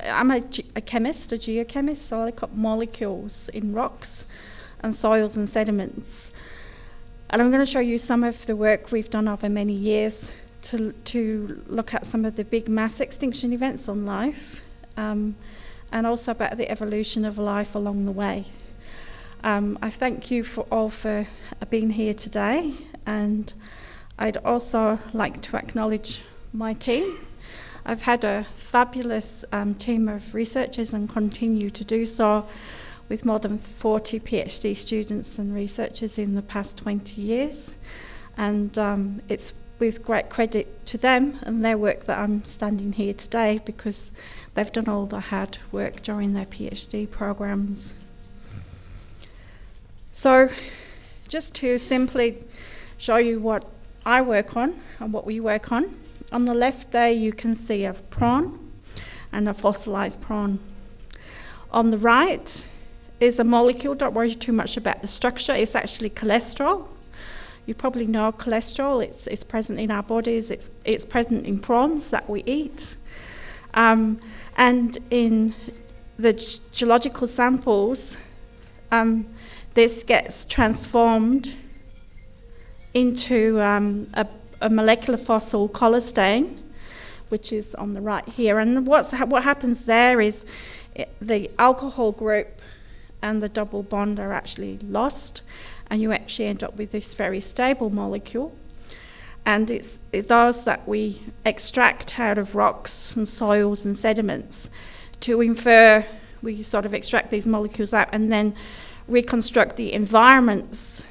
I'm a chemist, a geochemist, so I look up molecules in rocks and soils and sediments. And I'm going to show you some of the work we've done over many years to look at some of the big mass extinction events on life, and also about the evolution of life along the way. I thank you all for being here today, and I'd also like to acknowledge my team. I've had a fabulous team of researchers and continue to do so, with more than 40 PhD students and researchers in the past 20 years. And it's with great credit to them and their work that I'm standing here today, because they've done all the hard work during their PhD programs. So just to simply show you what I work on and what we work on the left there you can see a prawn and a fossilized prawn. On the right is a molecule. Don't worry too much about the structure. It's actually cholesterol. You probably know cholesterol. It's present in our bodies. It's present in prawns that we eat. And in the geological samples, this gets transformed into a molecular fossil cholesterol, which is on the right here. And what happens there is the alcohol group and the double bond are actually lost, and you actually end up with this very stable molecule. And it's those that we extract out of rocks and soils and sediments to infer. We sort of extract these molecules out and then reconstruct the environments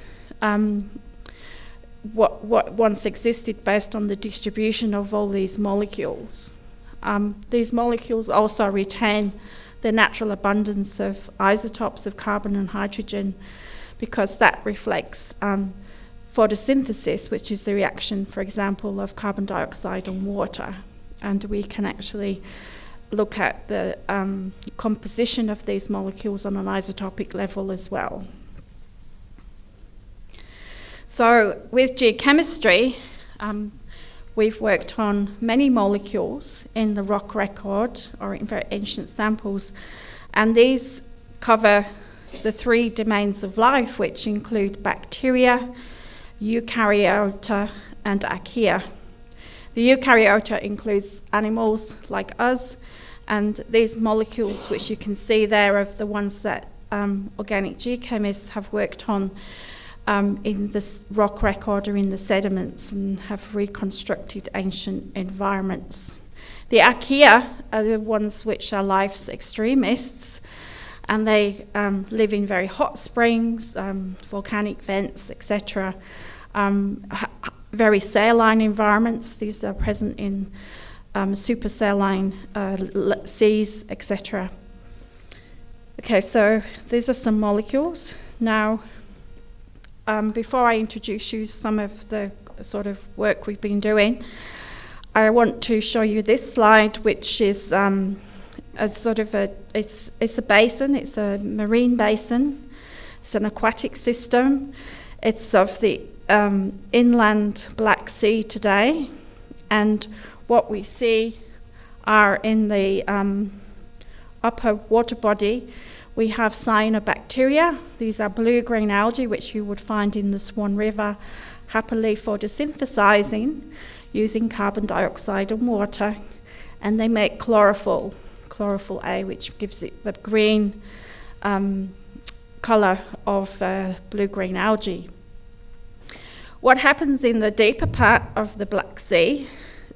what once existed based on the distribution of all these molecules. These molecules also retain the natural abundance of isotopes of carbon and hydrogen, because that reflects photosynthesis, which is the reaction, for example, of carbon dioxide and water. And we can actually look at the composition of these molecules on an isotopic level as well. So with geochemistry, we've worked on many molecules in the rock record or in very ancient samples, and these cover the three domains of life, which include bacteria, eukaryota, and archaea. The eukaryota includes animals like us, and these molecules, which you can see there, are the ones that organic geochemists have worked on in the rock record or in the sediments and have reconstructed ancient environments. The archaea are the ones which are life's extremists, and they live in very hot springs, volcanic vents, etc. Very saline environments. These are present in supersaline seas, etc. Okay, so these are some molecules. Now, before I introduce you some of the sort of work we've been doing, I want to show you this slide, which is a sort of it's a basin. It's a marine basin. It's an aquatic system. It's of the inland Black Sea today, and what we see are in the upper water body, we have cyanobacteria. These are blue-green algae, which you would find in the Swan River, happily photosynthesizing using carbon dioxide and water, and they make chlorophyll A, which gives it the green colour of blue-green algae. What happens in the deeper part of the Black Sea,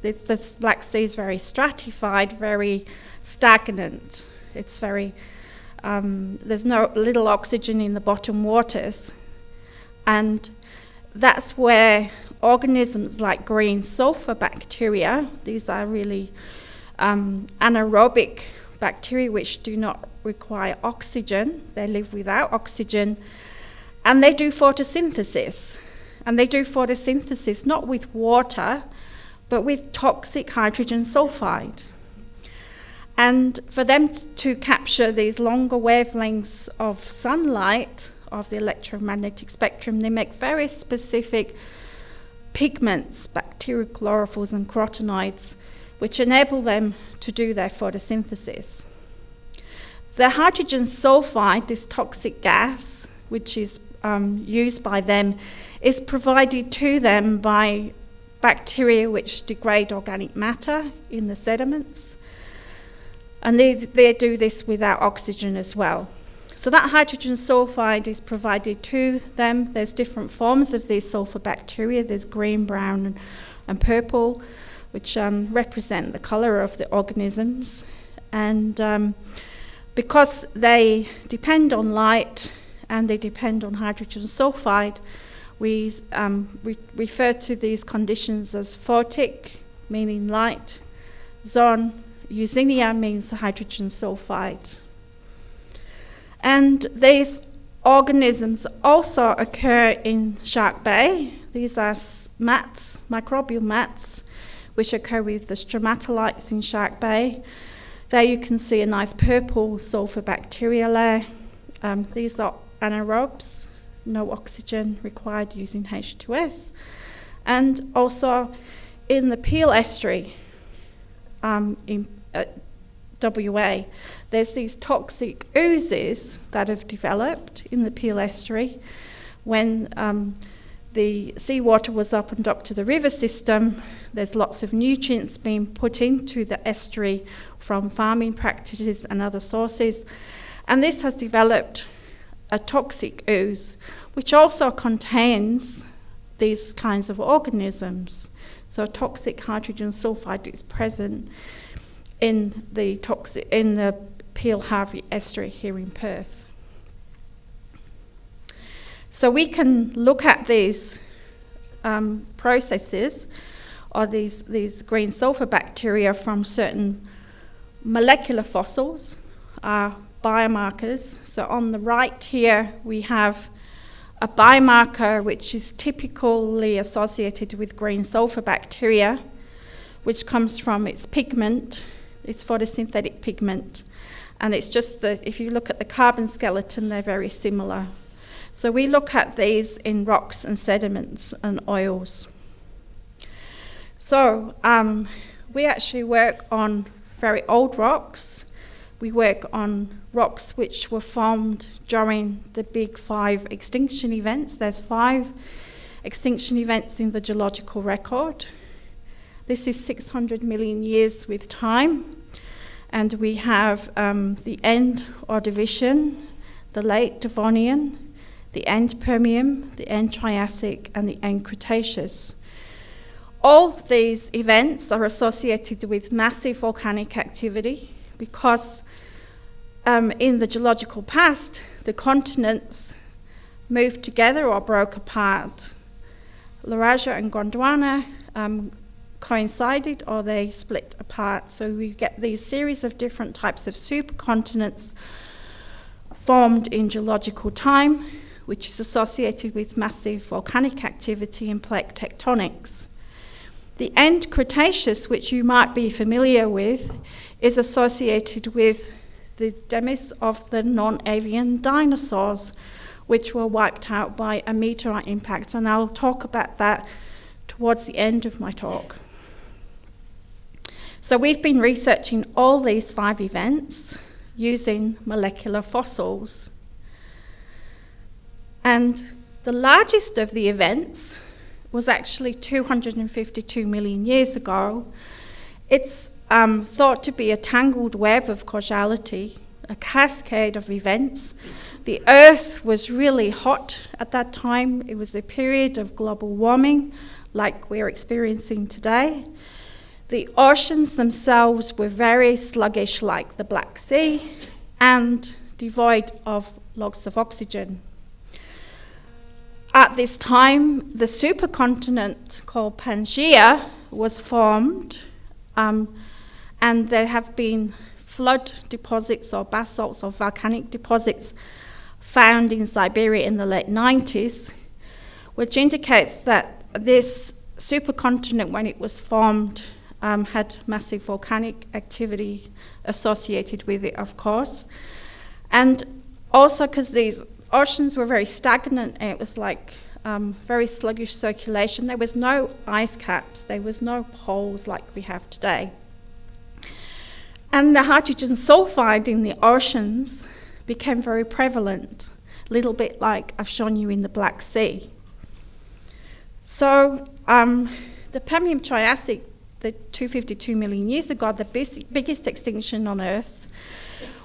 the Black Sea is very stratified, very stagnant. It's very, there's little oxygen in the bottom waters, and that's where organisms like green sulfur bacteria, these are really anaerobic bacteria which do not require oxygen, they live without oxygen, and they do photosynthesis. And they do photosynthesis not with water, but with toxic hydrogen sulfide. And for them to capture these longer wavelengths of sunlight, of the electromagnetic spectrum, they make very specific pigments, bacterial chlorophylls and carotenoids, which enable them to do their photosynthesis. The hydrogen sulfide, this toxic gas, which is used by them, is provided to them by bacteria which degrade organic matter in the sediments. And they do this without oxygen as well. So that hydrogen sulfide is provided to them. There's different forms of these sulfur bacteria. There's green, brown, and purple, which represent the colour of the organisms. And because they depend on light and they depend on hydrogen sulfide, we refer to these conditions as photic, meaning light, zone, eoxinia means hydrogen sulfide. And these organisms also occur in Shark Bay. These are mats, microbial mats, which occur with the stromatolites in Shark Bay. There you can see a nice purple sulfur bacteria layer. These are anaerobes, no oxygen required using H2S. And also in the Peel estuary in WA, there's these toxic oozes that have developed in the Peel estuary when the seawater was opened up to the river system. There's lots of nutrients being put into the estuary from farming practices and other sources, and this has developed a toxic ooze which also contains these kinds of organisms. So toxic hydrogen sulfide is present in the Peel Harvey estuary here in Perth. So we can look at these processes or these green sulfur bacteria from certain molecular fossils, biomarkers. So on the right here we have a biomarker which is typically associated with green sulfur bacteria, which comes from its pigment. It's photosynthetic pigment, and it's just that if you look at the carbon skeleton, they're very similar. So we look at these in rocks and sediments and oils. So we actually work on very old rocks. We work on rocks which were formed during the big 5 extinction events. There's 5 extinction events in the geological record. This is 600 million years with time, and we have the end Ordovician, the late Devonian, the end Permian, the end Triassic, and the end Cretaceous. All these events are associated with massive volcanic activity because in the geological past, the continents moved together or broke apart. Laurasia and Gondwana coincided or they split apart. So we get these series of different types of supercontinents formed in geological time, which is associated with massive volcanic activity and plate tectonics. The end Cretaceous, which you might be familiar with, is associated with the demise of the non-avian dinosaurs, which were wiped out by a meteorite impact, and I'll talk about that towards the end of my talk. So we've been researching all these 5 events using molecular fossils. And the largest of the events was actually 252 million years ago. It's thought to be a tangled web of causality, a cascade of events. The Earth was really hot at that time. It was a period of global warming like we're experiencing today. The oceans themselves were very sluggish, like the Black Sea, and devoid of lots of oxygen. At this time, the supercontinent called Pangaea was formed, and there have been flood deposits or basalts or volcanic deposits found in Siberia in the late 90s, which indicates that this supercontinent, when it was formed, had massive volcanic activity associated with it, of course. And also because these oceans were very stagnant, and it was like very sluggish circulation. There was no ice caps, there was no poles like we have today. And the hydrogen sulfide in the oceans became very prevalent, a little bit like I've shown you in the Black Sea. So the Permian-Triassic, the 252 million years ago, the biggest extinction on Earth,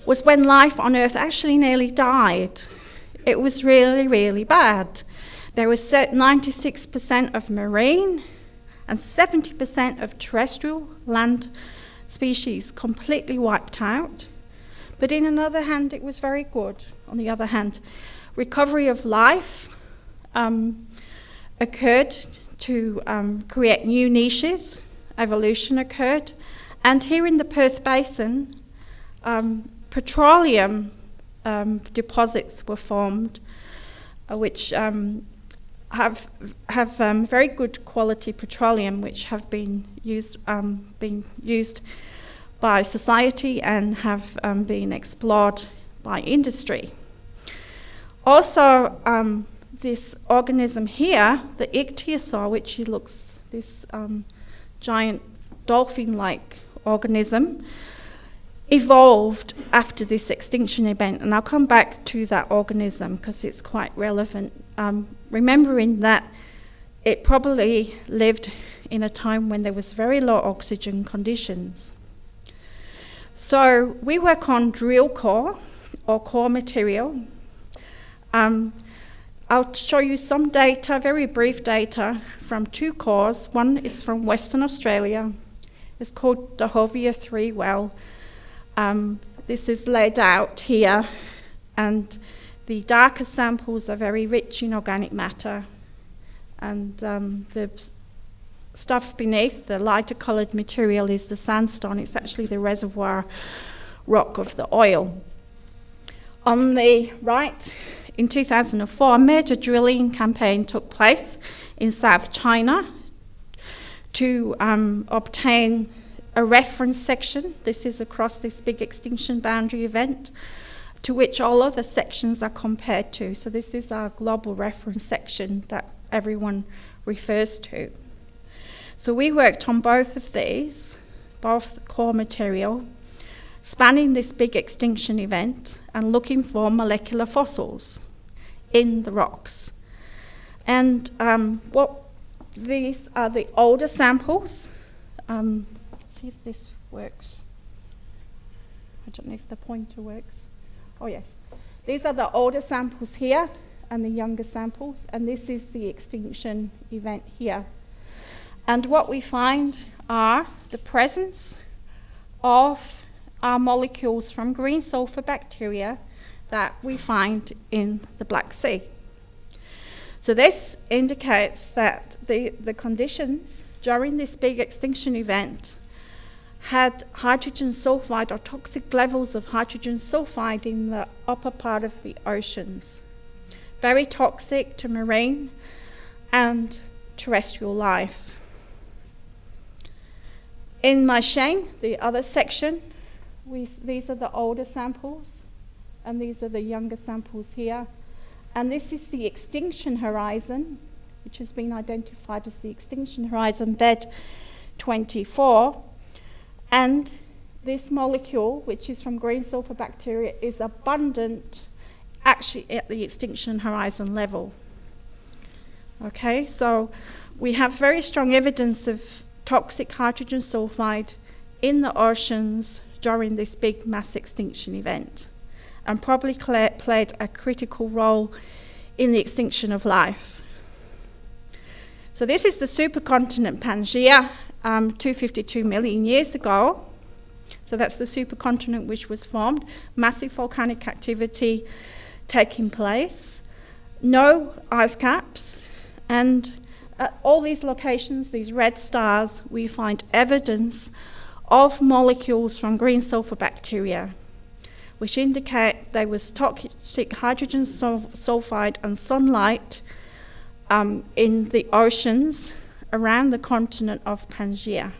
was when life on Earth actually nearly died. It was really, really bad. There was 96% of marine and 70% of terrestrial land species completely wiped out. But on another hand, it was very good. On the other hand, recovery of life occurred to create new niches. Evolution occurred. And here in the Perth Basin, petroleum deposits were formed, which have very good quality petroleum, which have been used by society and have been explored by industry. Also, this organism here, the ichthyosaur, which looks this giant dolphin-like organism, evolved after this extinction event, and I'll come back to that organism because it's quite relevant, remembering that it probably lived in a time when there was very low oxygen conditions. So we work on drill core or core material. I'll show you some data, very brief data, from two cores. One is from Western Australia. It's called the Hovia 3 well. This is laid out here, and the darker samples are very rich in organic matter, and the stuff beneath, the lighter coloured material, is the sandstone. It's actually the reservoir rock of the oil. On the right, in 2004, a major drilling campaign took place in South China to obtain a reference section. This is across this big extinction boundary event, to which all other sections are compared to. So this is our global reference section that everyone refers to. So we worked on both of these, both core material, spanning this big extinction event and looking for molecular fossils in the rocks. And these are the older samples. See if this works. I don't know if the pointer works. Oh yes. These are the older samples here and the younger samples, and this is the extinction event here. And what we find are the presence of our molecules from green sulfur bacteria that we find in the Black Sea. So this indicates that the conditions during this big extinction event had hydrogen sulfide or toxic levels of hydrogen sulfide in the upper part of the oceans. Very toxic to marine and terrestrial life. In Maisheng, the other section, these are the older samples, and these are the younger samples here. And this is the extinction horizon, which has been identified as the extinction horizon bed 24. And this molecule, which is from green sulfur bacteria, is abundant actually at the extinction horizon level. Okay, so we have very strong evidence of toxic hydrogen sulfide in the oceans during this big mass extinction event, and probably played a critical role in the extinction of life. So this is the supercontinent Pangaea, 252 million years ago. So that's the supercontinent which was formed, massive volcanic activity taking place, no ice caps, and at all these locations, these red stars, we find evidence of molecules from green sulfur bacteria, which indicate there was toxic hydrogen sulfide and sunlight in the oceans around the continent of Pangaea.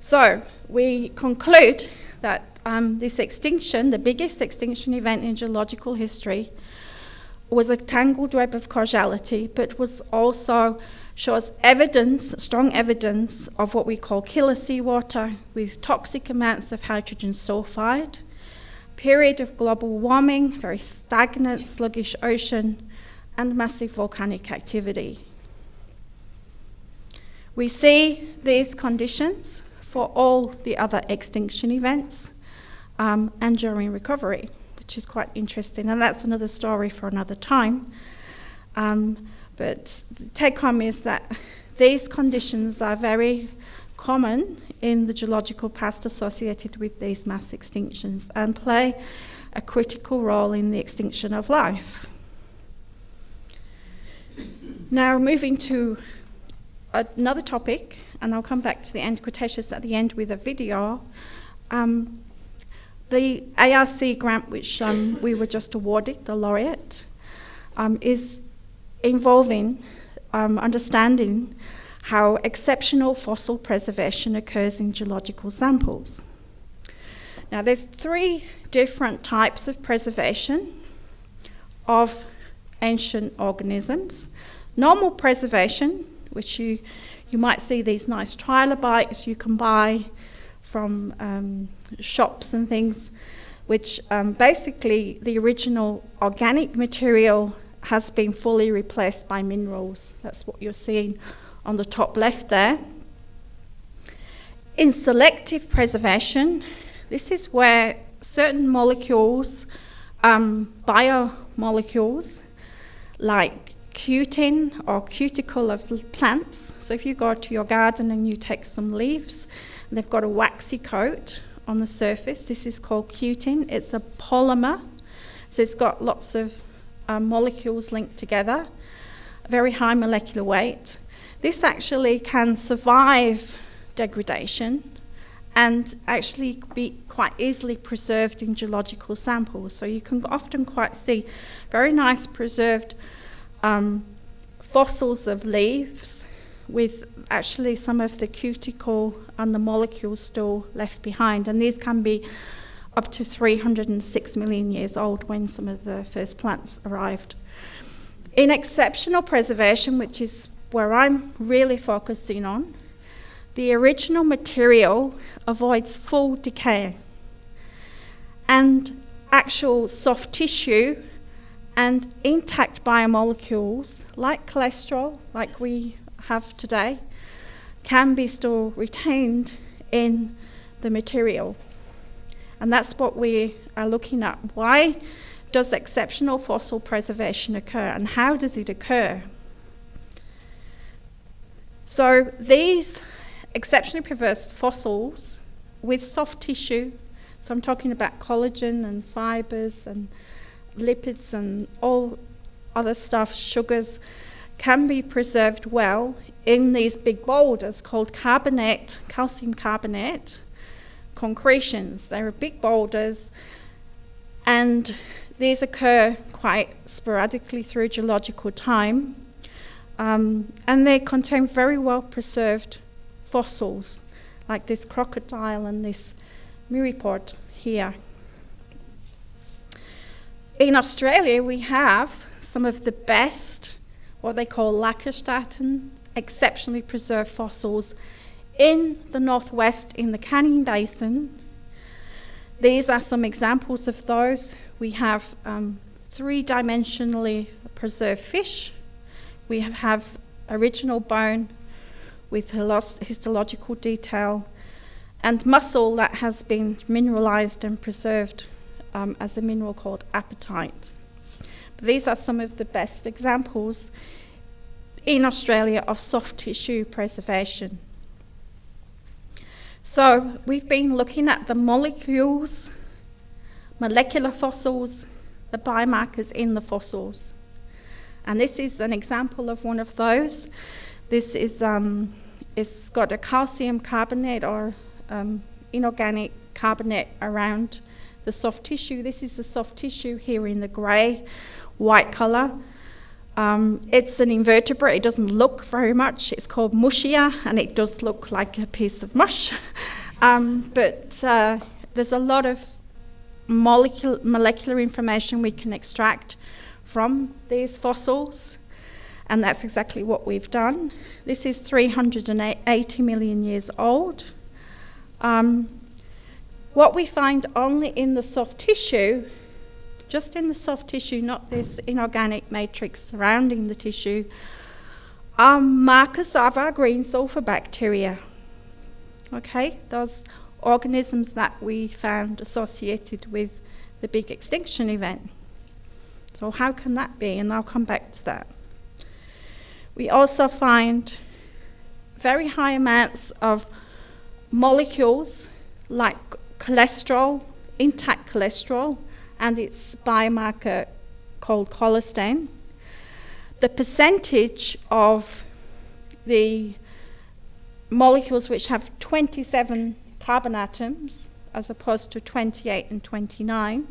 So we conclude that this extinction, the biggest extinction event in geological history, was a tangled web of causality, but was also shows evidence, strong evidence of what we call killer seawater with toxic amounts of hydrogen sulfide, period of global warming, very stagnant, sluggish ocean, and massive volcanic activity. We see these conditions for all the other extinction events and during recovery, which is quite interesting, and that's another story for another time. But the take home is that these conditions are very common in the geological past associated with these mass extinctions and play a critical role in the extinction of life. Now, moving to another topic, and I'll come back to the end, Cretaceous at the end with a video. The ARC grant, which we were just awarded, the laureate, is involving understanding how exceptional fossil preservation occurs in geological samples. Now, there's 3 different types of preservation of ancient organisms. Normal preservation, which you might see these nice trilobites you can buy from shops and things, which basically the original organic material has been fully replaced by minerals. That's what you're seeing on the top left there. In selective preservation, this is where certain molecules, biomolecules, like cutin or cuticle of plants. So if you go to your garden and you take some leaves, and they've got a waxy coat on the surface, this is called cutin. It's a polymer, so it's got lots of molecules linked together, very high molecular weight. This actually can survive degradation and actually be quite easily preserved in geological samples. So you can often quite see very nice preserved fossils of leaves with actually some of the cuticle and the molecules still left behind. And these can be up to 306 million years old when some of the first plants arrived. In exceptional preservation, which is where I'm really focusing on, the original material avoids full decay, and actual soft tissue and intact biomolecules like cholesterol, like we have today, can be still retained in the material. And that's what we are looking at. Why does exceptional fossil preservation occur, and how does it occur? So these exceptionally preserved fossils with soft tissue, so I'm talking about collagen and fibers and lipids and all other stuff, sugars, can be preserved well in these big boulders called carbonate, calcium carbonate concretions. They are big boulders, and these occur quite sporadically through geological time, and they contain very well preserved fossils like this crocodile and this myriapod here. In Australia, we have some of the best, what they call Lacustratan, exceptionally preserved fossils in the northwest in the Canning Basin. These are some examples of those. We have 3-dimensionally preserved fish. We have original bone with histological detail, and mussel that has been mineralized and preserved as a mineral called apatite. But these are some of the best examples in Australia of soft tissue preservation. So we've been looking at the molecules, molecular fossils, the biomarkers in the fossils. And this is an example of one of those. This is it's got a calcium carbonate or inorganic carbonate around the soft tissue. This is the soft tissue here in the grey, white colour. It's an invertebrate. It doesn't look very much. It's called Muschia, and it does look like a piece of mush. But there's a lot of molecular information we can extract from these fossils. And that's exactly what we've done. This is 380 million years old. What we find only in the soft tissue, just in the soft tissue, not this inorganic matrix surrounding the tissue, are markers of our green sulfur bacteria. Okay, those organisms that we found associated with the big extinction event. So how can that be? And I'll come back to that. We also find very high amounts of molecules like cholesterol, intact cholesterol, and its biomarker called cholesterol. The percentage of the molecules which have 27 carbon atoms as opposed to 28 and 29,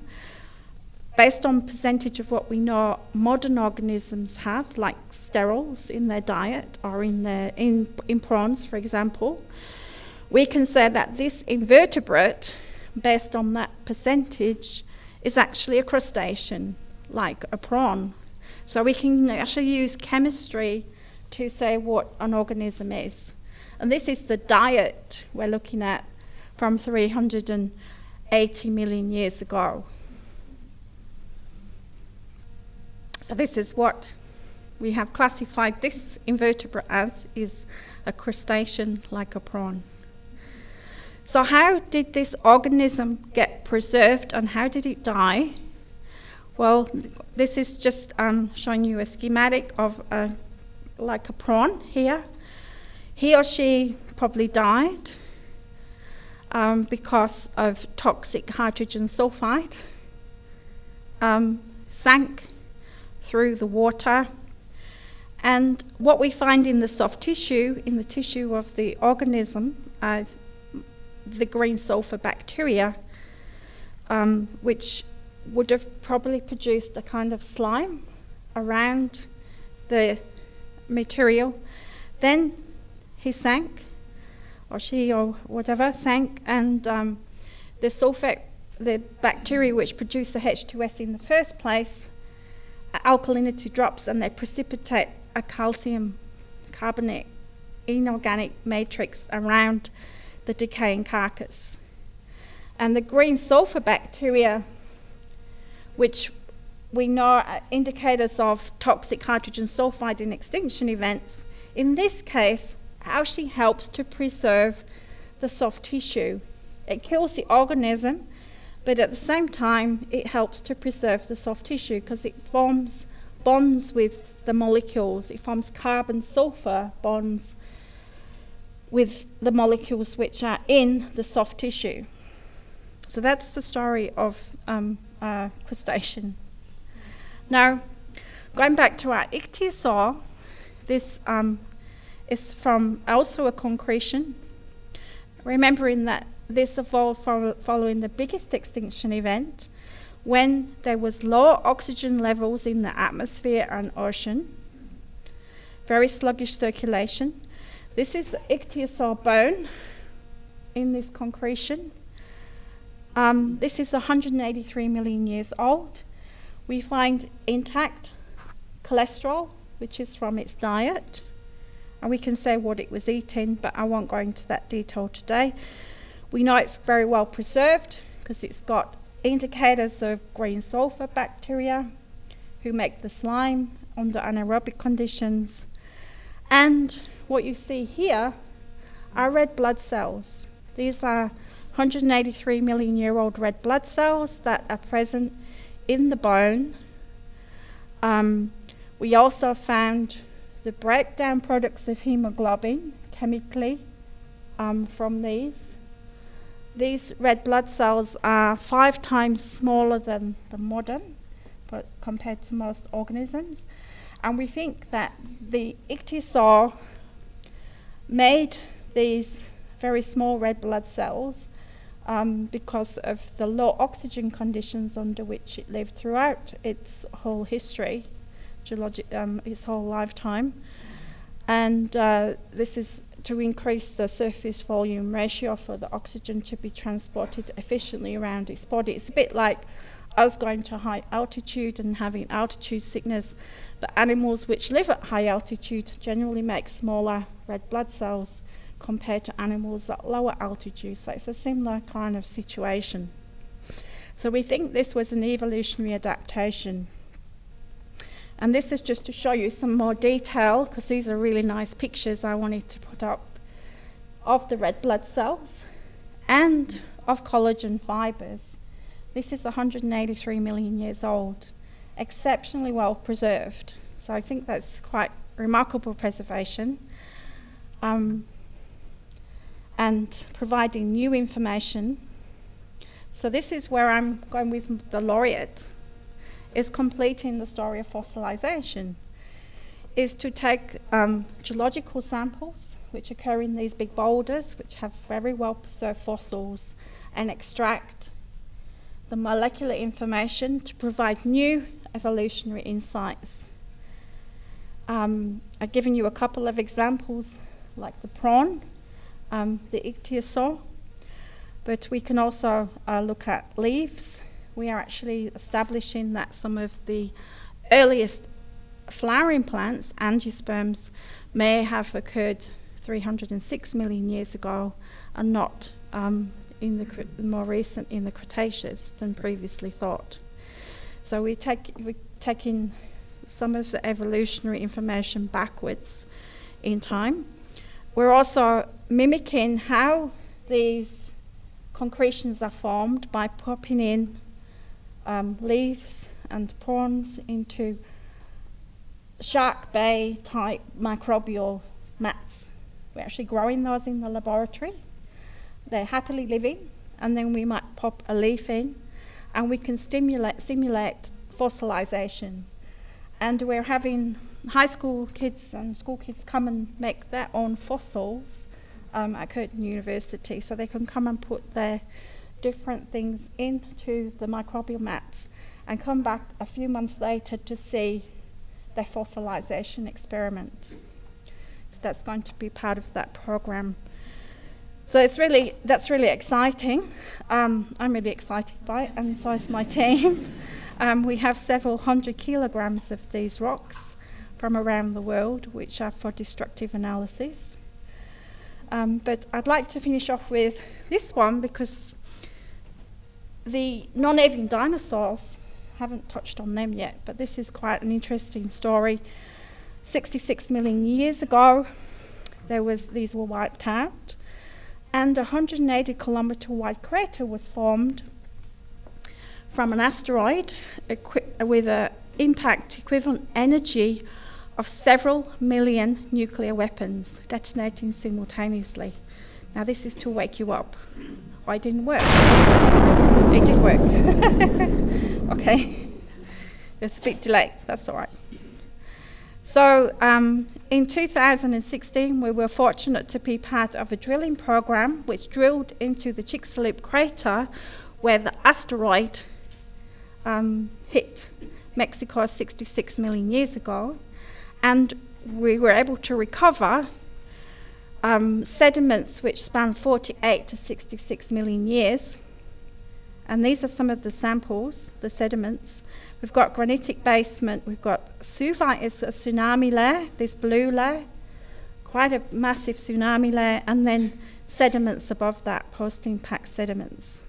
based on percentage of what we know modern organisms have, like sterols in their diet or in prawns, for example, we can say that this invertebrate, based on that percentage, is actually a crustacean, like a prawn. So we can actually use chemistry to say what an organism is. And this is the diet we're looking at from 380 million years ago. So this is what we have classified this invertebrate as, is a crustacean like a prawn. So how did this organism get preserved and how did it die? Well, this is just showing you a schematic of like a prawn here. He or she probably died because of toxic hydrogen sulfide, sank through the water. And what we find in the soft tissue, in the tissue of the organism, is the green sulfur bacteria, which would have probably produced a kind of slime around the material. Then he sank, or she or whatever sank, and the sulfate, the bacteria which produce the H2S in the first place, alkalinity drops and they precipitate a calcium carbonate inorganic matrix around the decaying carcass. And the green sulfur bacteria, which we know are indicators of toxic hydrogen sulfide in extinction events, in this case actually helps to preserve the soft tissue. It kills the organism, but at the same time it helps to preserve the soft tissue because it forms bonds with the molecules. It forms carbon-sulfur bonds with the molecules which are in the soft tissue. So that's the story of crustacean. Now, going back to our ichthyosaur, this is from also a concretion, remembering that this evolved following the biggest extinction event when there was low oxygen levels in the atmosphere and ocean, very sluggish circulation. This is the ichthyosaur bone in this concretion. This is 183 million years old. We find intact cholesterol, which is from its diet, and we can say what it was eating, but I won't go into that detail today. We know it's very well preserved because it's got indicators of green sulfur bacteria who make the slime under anaerobic conditions. And what you see here are red blood cells. These are 183 million year old red blood cells that are present in the bone. We also found the breakdown products of hemoglobin chemically from these. These red blood cells are 5 times smaller than the modern, but compared to most organisms. And we think that the ichthyosaur made these very small red blood cells because of the low oxygen conditions under which it lived throughout its whole history, its whole lifetime. And this is to increase the surface volume ratio for the oxygen to be transported efficiently around its body. It's a bit like us going to high altitude and having altitude sickness, but animals which live at high altitude generally make smaller red blood cells compared to animals at lower altitude. So it's a similar kind of situation. So we think this was an evolutionary adaptation. And this is just to show you some more detail, because these are really nice pictures I wanted to put up of the red blood cells and of collagen fibers. This is 183 million years old, exceptionally well preserved. So I think that's quite remarkable preservation, and providing new information. So this is where I'm going with the laureate, is completing the story of fossilization, is to take geological samples which occur in these big boulders, which have very well preserved fossils, and extract the molecular information to provide new evolutionary insights. I've given you a couple of examples, like the prawn, the ichthyosaur, but we can also look at leaves. We are actually establishing that some of the earliest flowering plants, angiosperms, may have occurred 306 million years ago and not in the more recent in the Cretaceous than previously thought. So we're taking some of the evolutionary information backwards in time. We're also mimicking how these concretions are formed by popping in leaves and prawns into shark bay type microbial mats. We're actually growing those in the laboratory. They're happily living, and then we might pop a leaf in and we can simulate fossilization. And we're having high school kids and school kids come and make their own fossils at Curtin University, so they can come and put their different things into the microbial mats and come back a few months later to see their fossilization experiment. So that's going to be part of that program. So that's really exciting. I'm really excited by it, and so is my team. We have several 100 kilograms of these rocks from around the world, which are for destructive analysis. But I'd like to finish off with this one, because the non-avian dinosaurs, haven't touched on them yet, but this is quite an interesting story. 66 million years ago, these were wiped out, and a 180 kilometer wide crater was formed from an asteroid with an impact equivalent energy of several million nuclear weapons detonating simultaneously. Now this is to wake you up. Why it didn't work? It did work. Okay. There's a bit delayed, that's all right. So in 2016, we were fortunate to be part of a drilling program which drilled into the Chicxulub crater where the asteroid hit Mexico 66 million years ago. And we were able to recover sediments which span 48 to 66 million years. And these are some of the samples, the sediments. We've got granitic basement, we've got SUVite is a tsunami layer, this blue layer, quite a massive tsunami layer, and then sediments above that, post-impact sediments.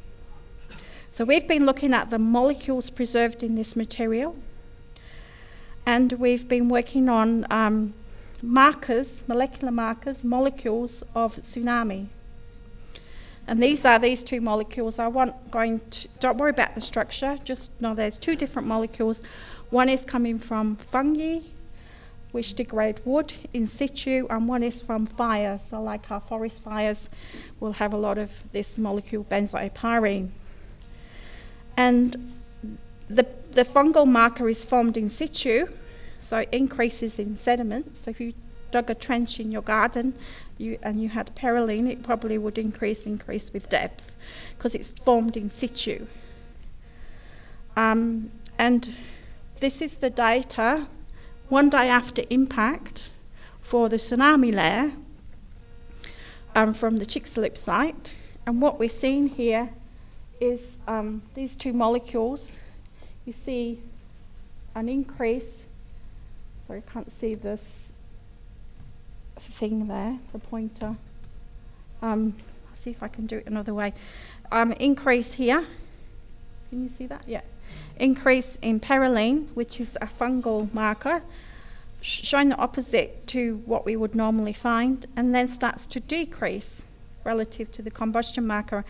So we've been looking at the molecules preserved in this material, and we've been working on molecular markers, molecules of tsunami. And these are these two molecules. Don't worry about the structure, just know there's two different molecules. One is coming from fungi, which degrade wood in situ, and one is from fire. So like our forest fires will have a lot of this molecule benzoylpyrene. And the fungal marker is formed in situ, so it increases in sediment. So if you dug a trench in your garden and you had perylene, it probably would increase with depth because it's formed in situ. And this is the data one day after impact for the tsunami layer from the Chicxulub site. And what we're seeing here is these two molecules you see an increase. Sorry, I can't see this thing there, the pointer. I'll see if I can do it another way. Increase here. Can you see that? Yeah. Increase in perylene, which is a fungal marker, showing the opposite to what we would normally find, and then starts to decrease relative to the combustion marker.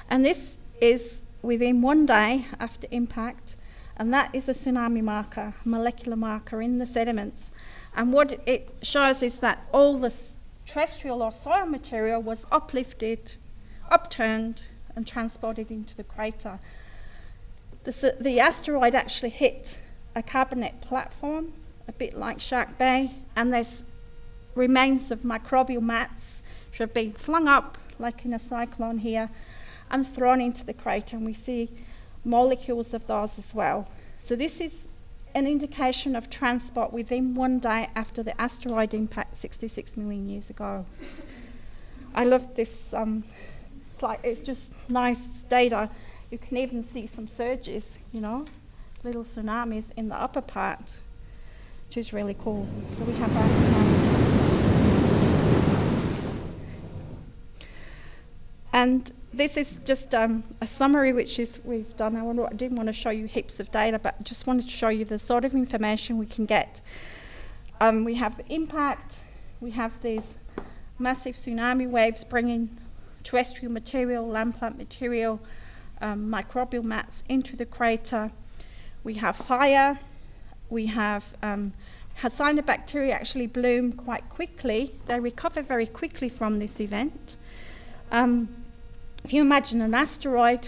And this is within 1 day after impact, and that is a tsunami marker, a molecular marker in the sediments. And what it shows is that all the terrestrial or soil material was uplifted, upturned, and transported into the crater. The asteroid actually hit a carbonate platform, a bit like Shark Bay, and there's remains of microbial mats which have been flung up, like in a cyclone here, and thrown into the crater, and we see molecules of those as well. So this is an indication of transport within 1 day after the asteroid impact 66 million years ago. I love this slide. It's just nice data. You can even see some surges, little tsunamis in the upper part, which is really cool. So we have our tsunami. And this is just a summary we've done. I didn't want to show you heaps of data, but just wanted to show you the sort of information we can get. We have the impact, we have these massive tsunami waves bringing terrestrial material, land plant material, microbial mats into the crater. We have fire, we have cyanobacteria actually bloom quite quickly. They recover very quickly from this event. If you imagine an asteroid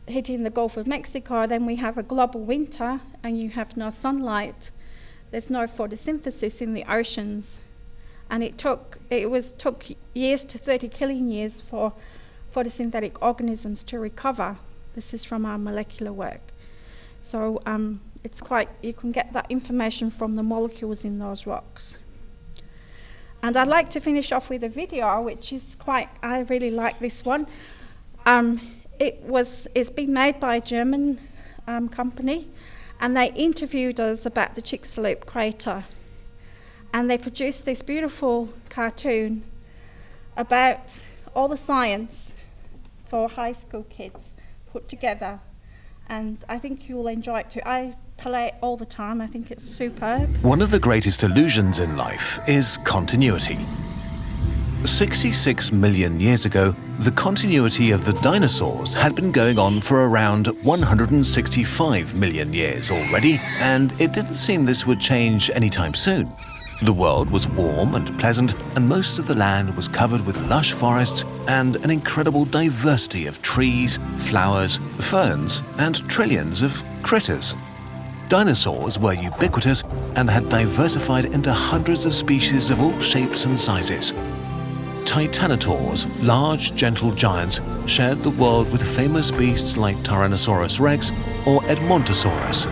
hitting the Gulf of Mexico, then we have a global winter and you have no sunlight. There's no photosynthesis in the oceans. And it took years to 30 killing years for photosynthetic organisms to recover. This is from our molecular work. So you can get that information from the molecules in those rocks. And I'd like to finish off with a video, which is I really like this one. It's been made by a German company, and they interviewed us about the Chicxulub crater. And they produced this beautiful cartoon about all the science for high school kids put together. And I think you'll enjoy it too. I play it all the time. I think it's superb. One of the greatest illusions in life is continuity. 66 million years ago, the continuity of the dinosaurs had been going on for around 165 million years already, and it didn't seem this would change anytime soon. The world was warm and pleasant, and most of the land was covered with lush forests and an incredible diversity of trees, flowers, ferns, and trillions of critters. Dinosaurs were ubiquitous and had diversified into hundreds of species of all shapes and sizes. Titanosaurs, large, gentle giants, shared the world with famous beasts like Tyrannosaurus rex or Edmontosaurus.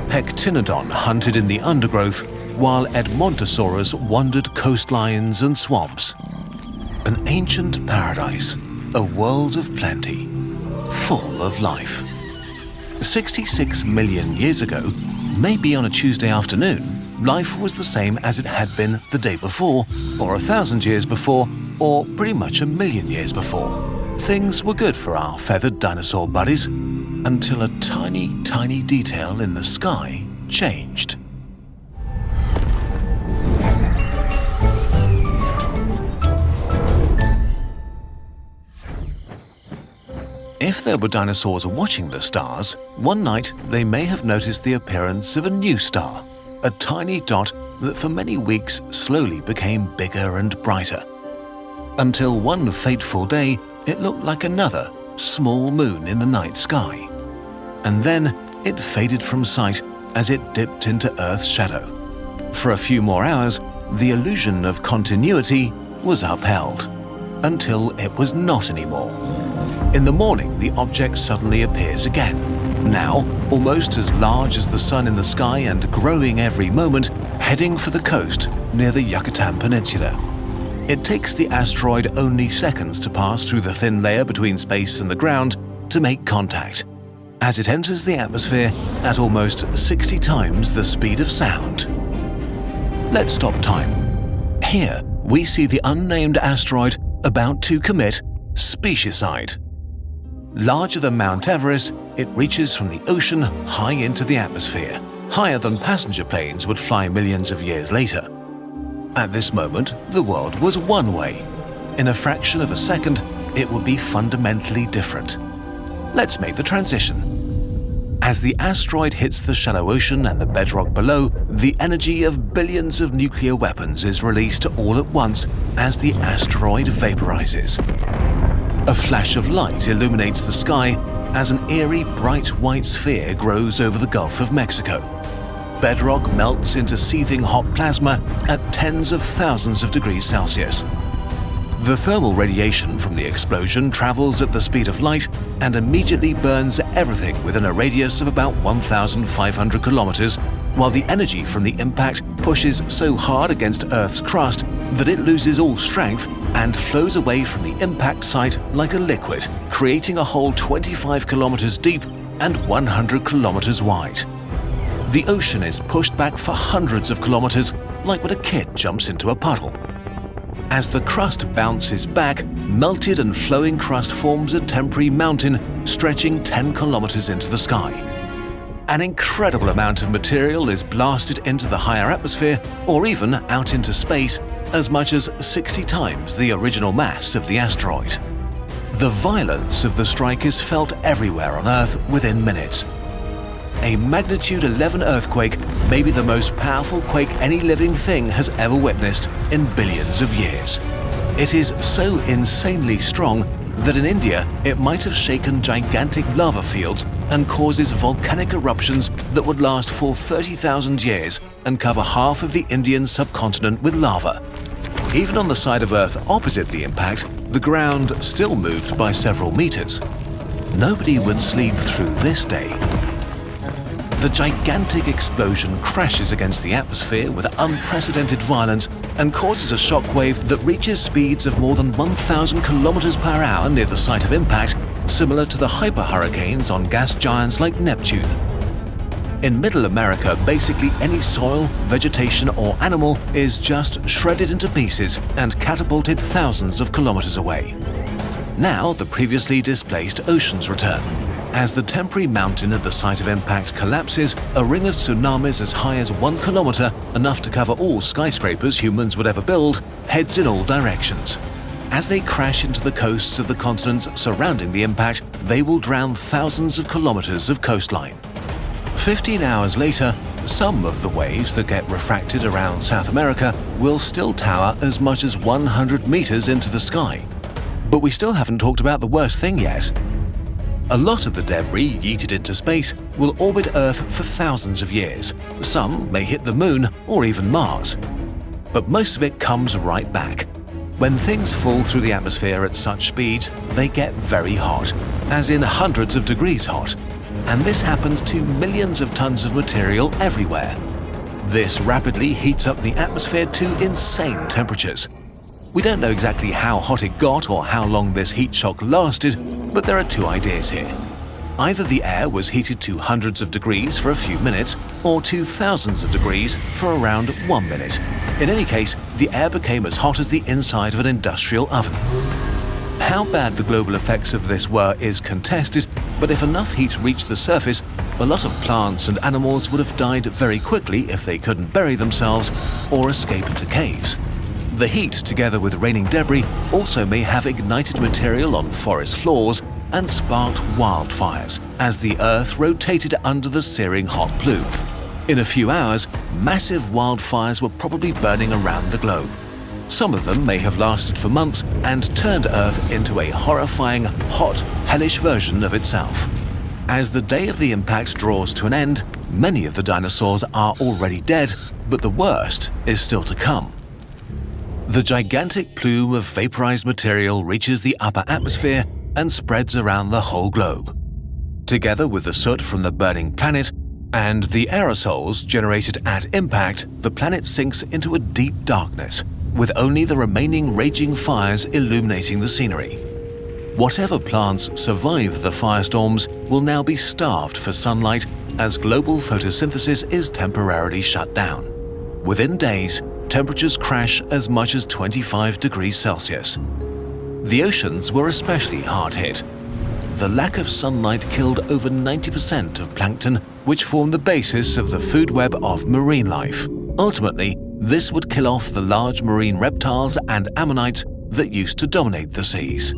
Pectinodon hunted in the undergrowth, while Edmontosaurus wandered coastlines and swamps. An ancient paradise, a world of plenty, full of life. 66 million years ago, maybe on a Tuesday afternoon, life was the same as it had been the day before, or 1,000 years before, or pretty much 1,000,000 years before. Things were good for our feathered dinosaur buddies, until a tiny, tiny detail in the sky changed. If there were dinosaurs watching the stars, one night they may have noticed the appearance of a new star, a tiny dot that for many weeks slowly became bigger and brighter. Until one fateful day, it looked like another small moon in the night sky. And then it faded from sight as it dipped into Earth's shadow. For a few more hours, the illusion of continuity was upheld, until it was not anymore. In the morning, the object suddenly appears again, now almost as large as the sun in the sky and growing every moment, heading for the coast near the Yucatan Peninsula. It takes the asteroid only seconds to pass through the thin layer between space and the ground to make contact. as it enters the atmosphere at almost 60 times the speed of sound. Let's stop time. Here we see the unnamed asteroid about to commit speciescide. Larger than Mount Everest, it reaches from the ocean high into the atmosphere, higher than passenger planes would fly millions of years later. At this moment, the world was one way. In a fraction of a second, it would be fundamentally different. Let's make the transition. As the asteroid hits the shallow ocean and the bedrock below, the energy of billions of nuclear weapons is released all at once as the asteroid vaporizes. A flash of light illuminates the sky as an eerie bright white sphere grows over the Gulf of Mexico. Bedrock melts into seething hot plasma at tens of thousands of degrees Celsius. The thermal radiation from the explosion travels at the speed of light and immediately burns everything within a radius of about 1,500 kilometers, while the energy from the impact pushes so hard against Earth's crust that it loses all strength and flows away from the impact site like a liquid, creating a hole 25 kilometers deep and 100 kilometers wide. The ocean is pushed back for hundreds of kilometers, like when a kid jumps into a puddle. As the crust bounces back, melted and flowing crust forms a temporary mountain stretching 10 kilometers into the sky. An incredible amount of material is blasted into the higher atmosphere or even out into space, as much as 60 times the original mass of the asteroid. The violence of the strike is felt everywhere on Earth within minutes. A magnitude 11 earthquake may be the most powerful quake any living thing has ever witnessed in billions of years. It is so insanely strong that in India it might have shaken gigantic lava fields and causes volcanic eruptions that would last for 30,000 years and cover half of the Indian subcontinent with lava. Even on the side of Earth opposite the impact, the ground still moved by several meters. Nobody would sleep through this day. The gigantic explosion crashes against the atmosphere with unprecedented violence and causes a shockwave that reaches speeds of more than 1,000 kilometers per hour near the site of impact, similar to the hyperhurricanes on gas giants like Neptune. In Middle America, basically any soil, vegetation or animal is just shredded into pieces and catapulted thousands of kilometers away. Now the previously displaced oceans return. As the temporary mountain at the site of impact collapses, a ring of tsunamis as high as 1 kilometer, enough to cover all skyscrapers humans would ever build, heads in all directions. As they crash into the coasts of the continents surrounding the impact, they will drown thousands of kilometers of coastline. 15 hours later, some of the waves that get refracted around South America will still tower as much as 100 meters into the sky. But we still haven't talked about the worst thing yet. A lot of the debris yeeted into space will orbit Earth for thousands of years. Some may hit the Moon or even Mars. But most of it comes right back. When things fall through the atmosphere at such speeds, they get very hot, as in hundreds of degrees hot. And this happens to millions of tons of material everywhere. This rapidly heats up the atmosphere to insane temperatures. We don't know exactly how hot it got or how long this heat shock lasted, but there are two ideas here. Either the air was heated to hundreds of degrees for a few minutes, or to thousands of degrees for around 1 minute. In any case, the air became as hot as the inside of an industrial oven. How bad the global effects of this were is contested, but if enough heat reached the surface, a lot of plants and animals would have died very quickly if they couldn't bury themselves or escape into caves. The heat, together with raining debris, also may have ignited material on forest floors and sparked wildfires as the Earth rotated under the searing hot plume. In a few hours, massive wildfires were probably burning around the globe. Some of them may have lasted for months and turned Earth into a horrifying, hot, hellish version of itself. As the day of the impact draws to an end, many of the dinosaurs are already dead, but the worst is still to come. The gigantic plume of vaporized material reaches the upper atmosphere and spreads around the whole globe. Together with the soot from the burning planet and the aerosols generated at impact, the planet sinks into a deep darkness, with only the remaining raging fires illuminating the scenery. Whatever plants survive the firestorms will now be starved for sunlight as global photosynthesis is temporarily shut down. Within days, temperatures crash as much as 25 degrees Celsius. The oceans were especially hard hit. The lack of sunlight killed over 90% of plankton, which form the basis of the food web of marine life. Ultimately, this would kill off the large marine reptiles and ammonites that used to dominate the seas.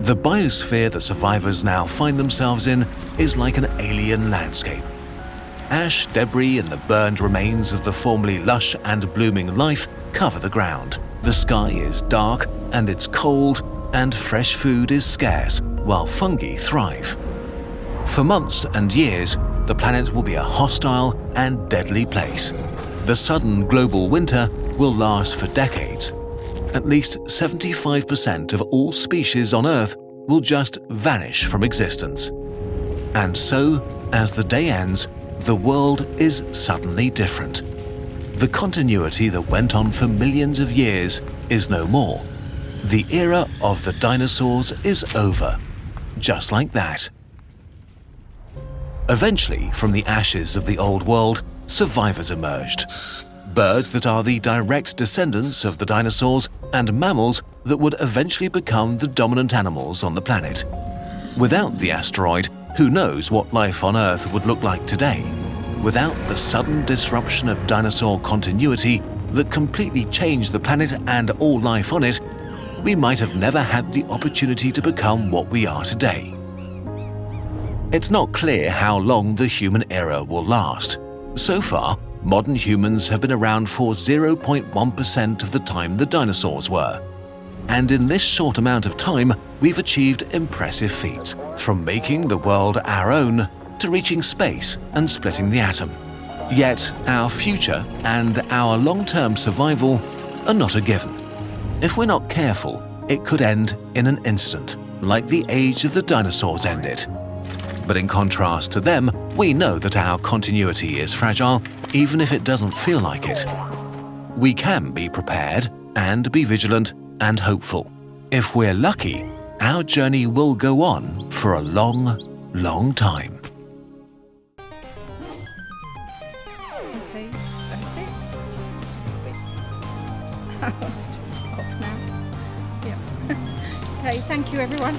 The biosphere the survivors now find themselves in is like an alien landscape. Ash, debris, and the burned remains of the formerly lush and blooming life cover the ground. The sky is dark and it's cold, and fresh food is scarce, while fungi thrive. For months and years, the planet will be a hostile and deadly place. The sudden global winter will last for decades. At least 75% of all species on Earth will just vanish from existence. And so, as the day ends, the world is suddenly different. The continuity that went on for millions of years is no more. The era of the dinosaurs is over. Just like that. Eventually, from the ashes of the old world, survivors emerged. Birds that are the direct descendants of the dinosaurs and mammals that would eventually become the dominant animals on the planet. Without the asteroid, who knows what life on Earth would look like today? Without the sudden disruption of dinosaur continuity that completely changed the planet and all life on it, we might have never had the opportunity to become what we are today. It's not clear how long the human era will last. So far, modern humans have been around for 0.1% of the time the dinosaurs were. And in this short amount of time, we've achieved impressive feats, from making the world our own to reaching space and splitting the atom. Yet, our future and our long-term survival are not a given. If we're not careful, it could end in an instant, like the age of the dinosaurs ended. But in contrast to them, we know that our continuity is fragile, even if it doesn't feel like it. We can be prepared and be vigilant and hopeful. If we're lucky, our journey will go on for a long, long time. Okay, that's it. I'll switch off now. Yeah. Okay, thank you everyone.